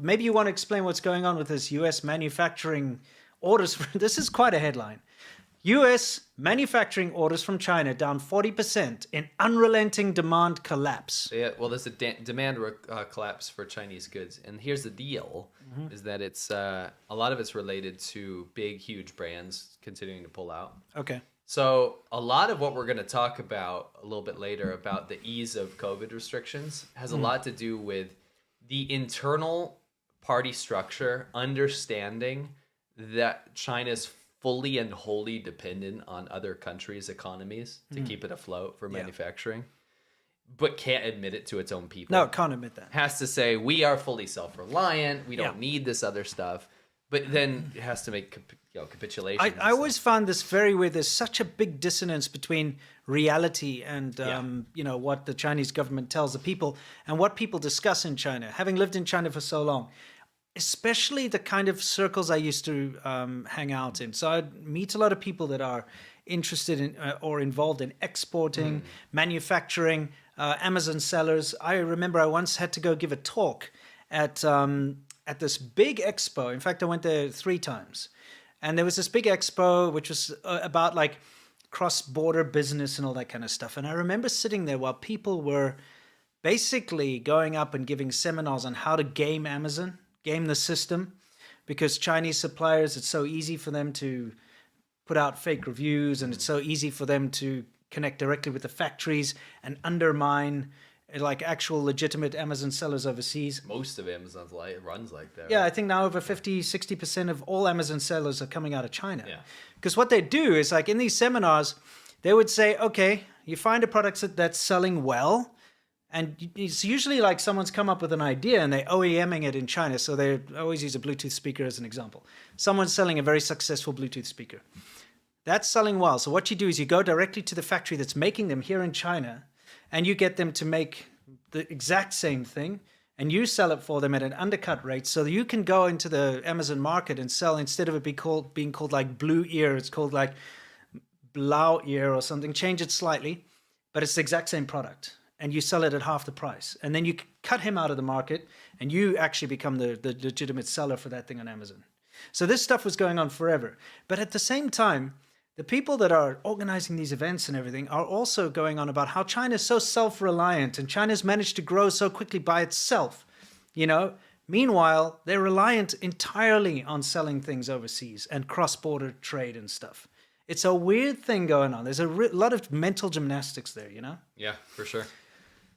Maybe you want to explain what's going on with this U.S. manufacturing orders. This is quite a headline. U.S. manufacturing orders from China down 40% in unrelenting demand collapse. Yeah, well, there's a demand collapse for Chinese goods. And here's the deal, is that it's a lot of it's related to big, huge brands continuing to pull out. Okay. So a lot of what we're going to talk about a little bit later about the ease of COVID restrictions has a lot to do with the internal party structure, understanding that China's fully and wholly dependent on other countries' economies to keep it afloat for manufacturing, but can't admit it to its own people. No, can't admit that. Has to say, we are fully self-reliant, we don't need this other stuff, but then it has to make capitulation. I always found this very weird. There's such a big dissonance between reality and what the Chinese government tells the people and what people discuss in China. Having lived in China for so long, especially the kind of circles I used to hang out in. So I'd meet a lot of people that are interested in or involved in exporting, manufacturing, Amazon sellers. I remember I once had to go give a talk at this big expo. In fact, I went there 3 times. And there was this big expo, which was about like cross-border business and all that kind of stuff. And I remember sitting there while people were basically going up and giving seminars on how to game Amazon, game the system, because Chinese suppliers, it's so easy for them to put out fake reviews and it's so easy for them to connect directly with the factories and undermine like actual legitimate Amazon sellers overseas. Most of Amazon's runs like that. Yeah, I think now over 50-60% of all Amazon sellers are coming out of China. Yeah. Because what they do is like in these seminars, they would say, okay, you find a product that's selling well, and it's usually like someone's come up with an idea and they're OEMing it in China. So they always use a Bluetooth speaker as an example. Someone's selling a very successful Bluetooth speaker. That's selling well. So what you do is you go directly to the factory that's making them here in China, and you get them to make the exact same thing, and you sell it for them at an undercut rate so that you can go into the Amazon market and sell, instead of it being called like Blue Ear, it's called like Blau Ear or something. Change it slightly, but it's the exact same product. And you sell it at half the price. And then you cut him out of the market, and you actually become the legitimate seller for that thing on Amazon. So this stuff was going on forever. But at the same time, the people that are organizing these events and everything are also going on about how China is so self-reliant and China's managed to grow so quickly by itself. Meanwhile, they're reliant entirely on selling things overseas and cross-border trade and stuff. It's a weird thing going on. There's a lot of mental gymnastics there, Yeah, for sure.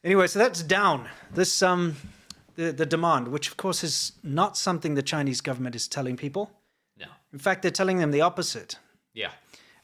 Anyway, so that's down. This the demand, which of course is not something the Chinese government is telling people. No. In fact, they're telling them the opposite. Yeah.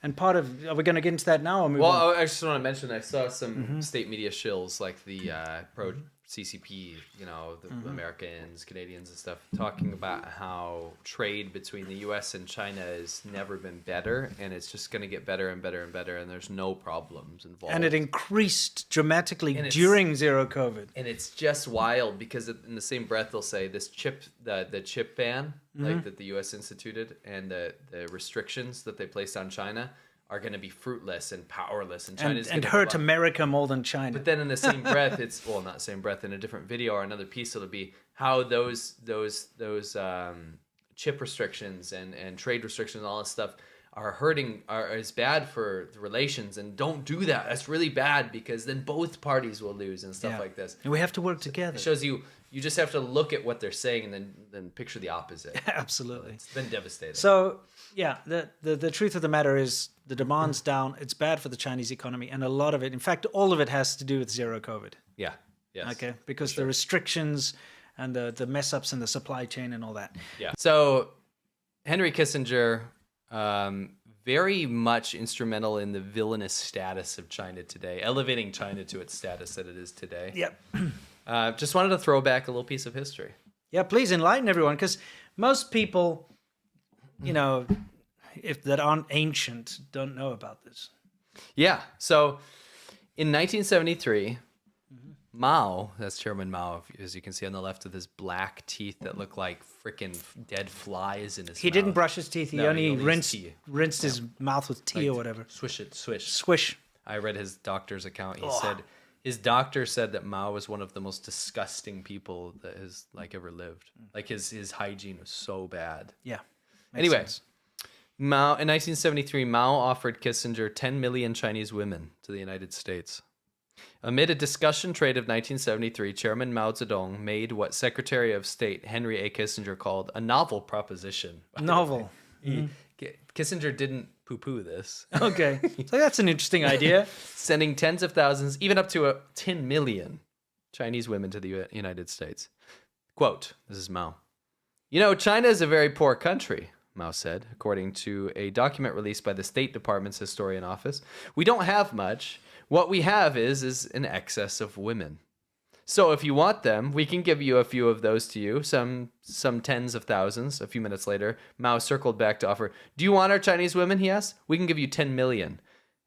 And are we going to get into that now or move on? Well, I just want to mention, I saw some state media shills like the pro-CCP, the Americans, Canadians and stuff, talking about how trade between the U.S. and China has never been better, and it's just going to get better and better and better, and there's no problems involved. And it increased dramatically during zero COVID. And it's just wild because in the same breath they'll say this the chip ban, like that the U.S. instituted, and the restrictions that they placed on China are going to be fruitless and powerless, and China's and hurt America more than China. But then in the same breath, it's not the same breath. In a different video or another piece, it'll be how those chip restrictions and trade restrictions and all this stuff is bad for the relations, and don't do that. That's really bad because then both parties will lose and stuff like this. And we have to work together. It shows you just have to look at what they're saying and then picture the opposite. Absolutely. It's been devastating. So yeah, the truth of the matter is the demand's down. It's bad for the Chinese economy, and a lot of it, in fact, all of it has to do with zero COVID. Yeah. Yes. Okay, because the restrictions and the mess ups in the supply chain and all that. Yeah. So Henry Kissinger, very much instrumental in the villainous status of China today, elevating China to its status that it is today. Yep. Just wanted to throw back a little piece of history. Yeah, please enlighten everyone, because most people, if that aren't ancient, don't know about this. Yeah. So in 1973, Mao, that's Chairman Mao, as you can see on the left, with his black teeth that look like freaking dead flies in his mouth. He didn't brush his teeth. He only rinsed his mouth with tea or whatever. Swish it, swish. Swish. I read his doctor's account. He said His doctor said that Mao was one of the most disgusting people that has like ever lived. Like his hygiene was so bad. Yeah. Anyway, sense. Mao in 1973, Mao offered Kissinger 10 million Chinese women to the United States. Amid a discussion trade of 1973, Chairman Mao Zedong made what Secretary of State Henry A. Kissinger called a novel proposition. Novel. Kissinger didn't poo-poo this. Okay. So that's an interesting idea. Sending tens of thousands, even up to 10 million Chinese women to the United States. Quote, this is Mao. You know, China is a very poor country, Mao said, according to a document released by the State Department's Historian Office. We don't have much. What we have is an excess of women. So if you want them, we can give you a few of those to you, some tens of thousands. A few minutes later, Mao circled back to offer, do you want our Chinese women, he asked? We can give you 10 million.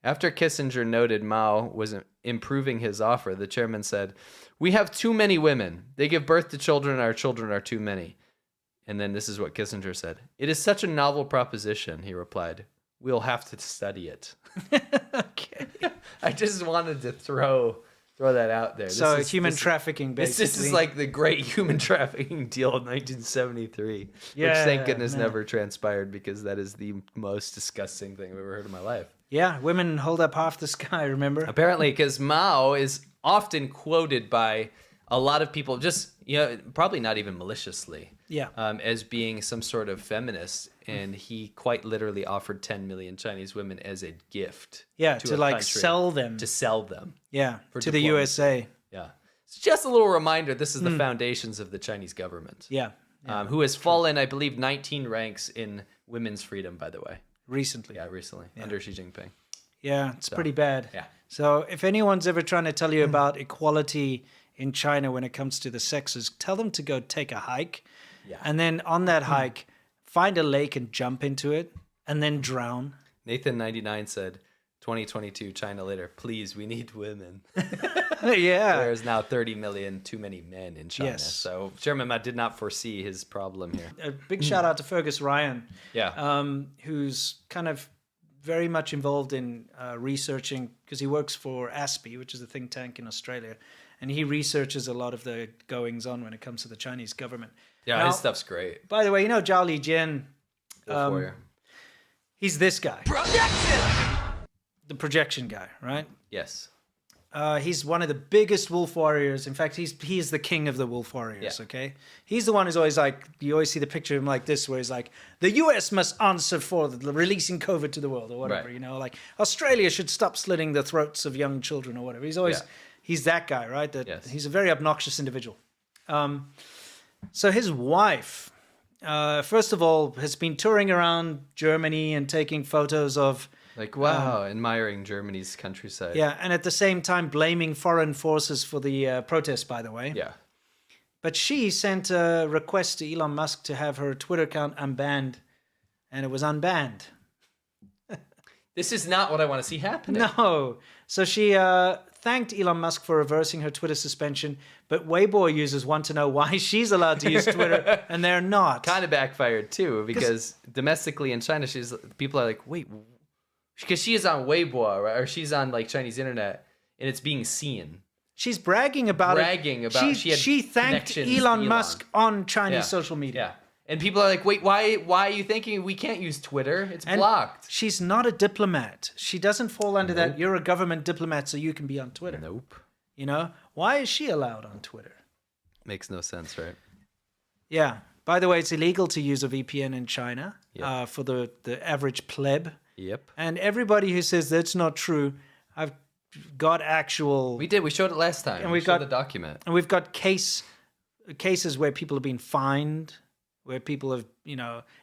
After Kissinger noted Mao was improving his offer, the chairman said, we have too many women. They give birth to children, and our children are too many. And then this is what Kissinger said. It is such a novel proposition, he replied. We'll have to study it. Okay. I just wanted to throw that out there. So human trafficking, basically. This is like the great human trafficking deal in 1973, which thank goodness never transpired because that is the most disgusting thing I've ever heard in my life. Yeah, women hold up half the sky, remember? Apparently, because Mao is often quoted by a lot of people, just probably not even maliciously, as being some sort of feminist, and he quite literally offered 10 million Chinese women as a gift. Yeah, to like sell them. To sell them. Yeah, to diplomacy. the USA. Yeah. It's just a little reminder, this is the foundations of the Chinese government. Yeah. Who has fallen, I believe, 19 ranks in women's freedom, by the way. Recently. Yeah, recently, under Xi Jinping. Yeah, it's pretty bad. Yeah. So if anyone's ever trying to tell you about equality in China when it comes to the sexes, tell them to go take a hike. Yeah. And then on that hike, find a lake and jump into it and then drown. Nathan99 said, 2022, China later, please, we need women. Yeah. There's now 30 million too many men in China. Yes. So Chairman Mao did not foresee his problem here. A big shout out to Fergus Ryan. Yeah. Who's kind of very much involved in researching, because he works for ASPI, which is a think tank in Australia. And he researches a lot of the goings on when it comes to the Chinese government. Yeah, now, his stuff's great. By the way, Zhao Lijian, Wolf Warrior. He's this guy. The projection guy, right? Yes. He's one of the biggest wolf warriors. In fact, he is the king of the wolf warriors, okay? He's the one who's always like, you always see the picture of him like this, where he's like, the US must answer for releasing COVID to the world or whatever, right. Like Australia should stop slitting the throats of young children or whatever. He's always, he's that guy, right? He's a very obnoxious individual. So his wife, first of all, has been touring around Germany and taking photos of... Like, wow, admiring Germany's countryside. Yeah, and at the same time blaming foreign forces for the protest, by the way. Yeah. But she sent a request to Elon Musk to have her Twitter account unbanned, and it was unbanned. This is not what I want to see happening. No. So she thanked Elon Musk for reversing her Twitter suspension, but Weibo users want to know why she's allowed to use Twitter and they're not. Kind of backfired, too, because domestically in China, people are like, wait... Because she is on Weibo, right? Or she's on like Chinese internet, and it's being seen. She's bragging about it. She thanked Elon Musk on Chinese social media. Yeah, and people are like, "Wait, why are you thinking we can't use Twitter? It's blocked." She's not a diplomat. She doesn't fall under that. You're a government diplomat, so you can be on Twitter. Nope. Why is she allowed on Twitter? Makes no sense, right? Yeah. By the way, it's illegal to use a VPN in China for the average pleb. Yep. And everybody who says that's not true, I've got actual... We did. We showed it last time. And we showed the document. And we've got cases where people have been fined, where people have,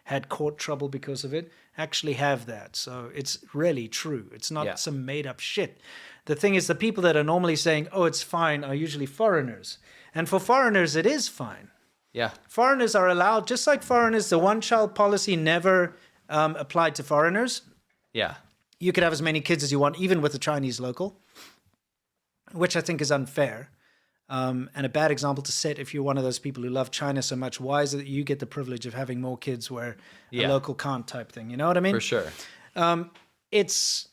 had court trouble because of it, actually have that. So it's really true. It's not some made-up shit. The thing is, the people that are normally saying, oh, it's fine, are usually foreigners. And for foreigners, it is fine. Yeah. Foreigners are allowed, just like foreigners, the one-child policy never applied to foreigners. Yeah. You could have as many kids as you want, even with a Chinese local, which I think is unfair. And a bad example to set if you're one of those people who love China so much. Why is it that you get the privilege of having more kids where a local can't type thing? You know what I mean? For sure. It's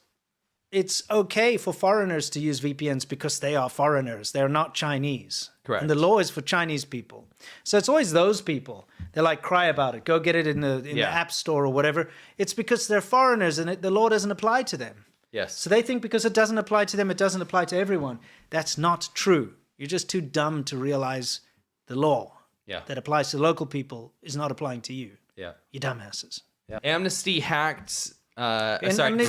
it's okay for foreigners to use VPNs because they are foreigners. They're not Chinese. Correct. And the law is for Chinese people. So it's always those people. They're like, cry about it. Go get it in the App Store or whatever. It's because they're foreigners and the law doesn't apply to them. Yes. So they think because it doesn't apply to them, it doesn't apply to everyone. That's not true. You're just too dumb to realize the law that applies to local people is not applying to you. Yeah. You dumbasses. Yeah. Amnesty hacked. Beijing.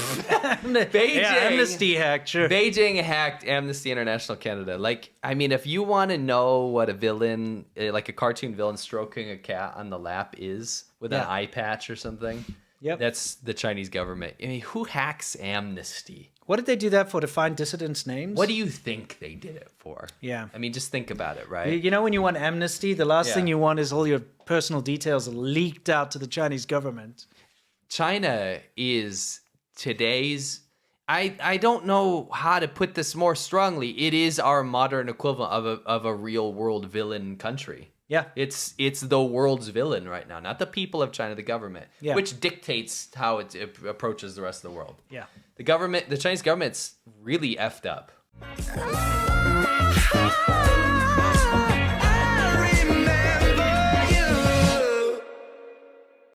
Amnesty hacked, sure. Beijing hacked Amnesty International Canada. Like, I mean, if you want to know what a villain, like a cartoon villain stroking a cat on the lap is with an eye patch or something, that's the Chinese government. I mean, who hacks Amnesty? What did they do that for? To find dissidents' names? What do you think they did it for? Yeah. I mean, just think about it, right? You know, when you want amnesty, the last thing you want is all your personal details leaked out to the Chinese government. China is today's, I don't know how to put this more strongly. It is our modern equivalent of a real world villain country. Yeah. It's the world's villain right now, not the people of China, the government, which dictates how it approaches the rest of the world. Yeah. The Chinese government's really effed up.